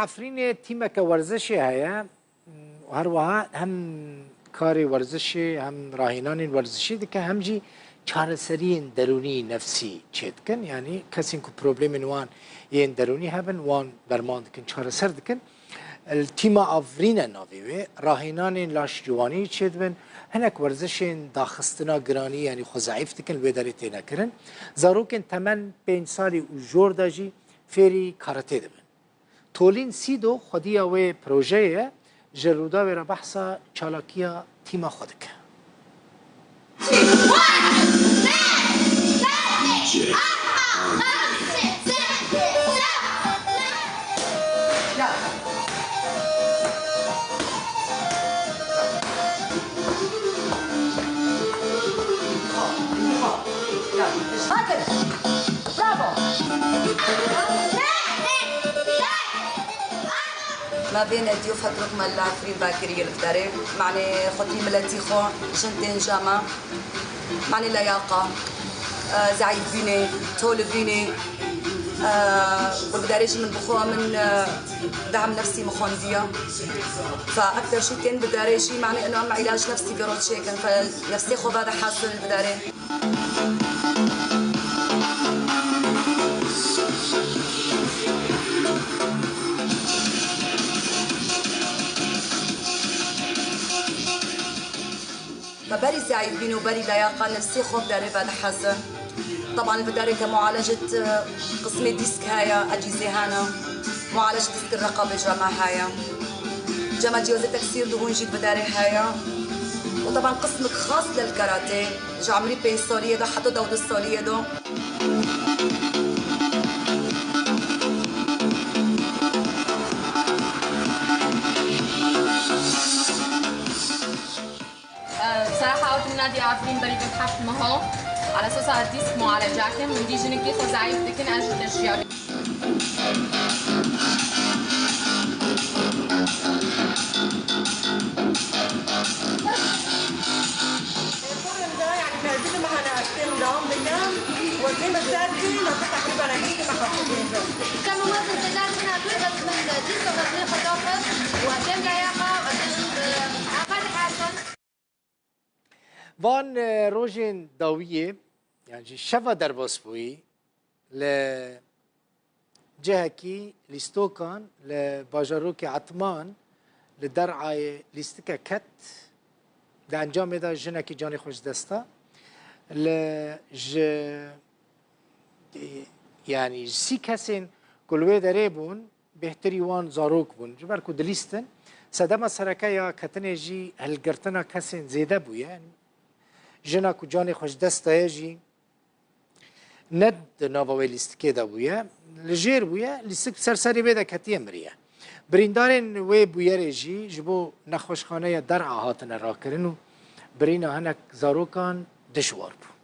عفرین تیمک ورزشی هیا و هر وها هم کاری ورزشی هم راهنان ورزشی دکه هم جی چارەسەریên درونی نفسی چێ دکن یعنی کەسێک ku problemên wan yên derûnî hebin wan derman dikin çareser dikin tîma avrîne navê wê rahênanên laşciwanî çê dibin hinek werzişên daxistina giranî yanî xwe zeîf dikin li wê derê tê nekirin zarokên temen 5 salî û jor de jî fêrî karatê dibin tolîn sîdo xwediya wê projeyê ji rûdawê re behsa çalakiya tîma xwe dike ما بين ضيوف هتروك مال العفرين باكرية الفداري معني خطي ملاتي خو شنتين جامع معني لياقة زعيد فيني طول فيني وبداريش من بخوة من دعم نفسي مخوندية فأكثر شيء كان بداريشي معني إنه عم علاج نفسي بيروت شيكن فنفسي خو بعد حاصل بداري فبري سعيد بيني وبري لياقة نفسي خوف داري بعد حسن طبعا بداري كمعالجة قسم ديسك هايا أجهزة هانا معالجة ديسك الرقبة جمع هايا جمع جوازة تكسير دهون جيت بداري هايا وطبعا قسمك خاص للكاراتيه جو عمري بين الصولية ده حطوا دود الصولية ده بصراحة أول من نادي عفرين بريد بحف مهو على أساس الديسك معالجاتهم ودي جنكي خو زعيف لكن أجل تشجيع كانوا وزن تجارب هنا بس من ديسك وغزلين خطافة وقدام لياقة وقدام عقاد حسن وان روژین داویه یعنی شفا درباس بوی ل جهکی لیستوکان ل باجاروک عطمان لدرعای لیستک کت در انجام دا جنکی جانی خوش دستا ل یعنی سی کسین کلوه داره بون بهتری وان زاروک بون جبر کو دلیستن صدام سرکه یا کتنه جی هلگرتنا کسین زیده بوی یعنی جنا کو جانی خوش دسته جی ند ناوی لیست که دا بویه لجیر بویه لیست سرسری بیده کتیه مریه بریندارن وی بویه جی جبو نخوشخانه در هاتن را کرن و برینا هنک زاروکان دشوار بو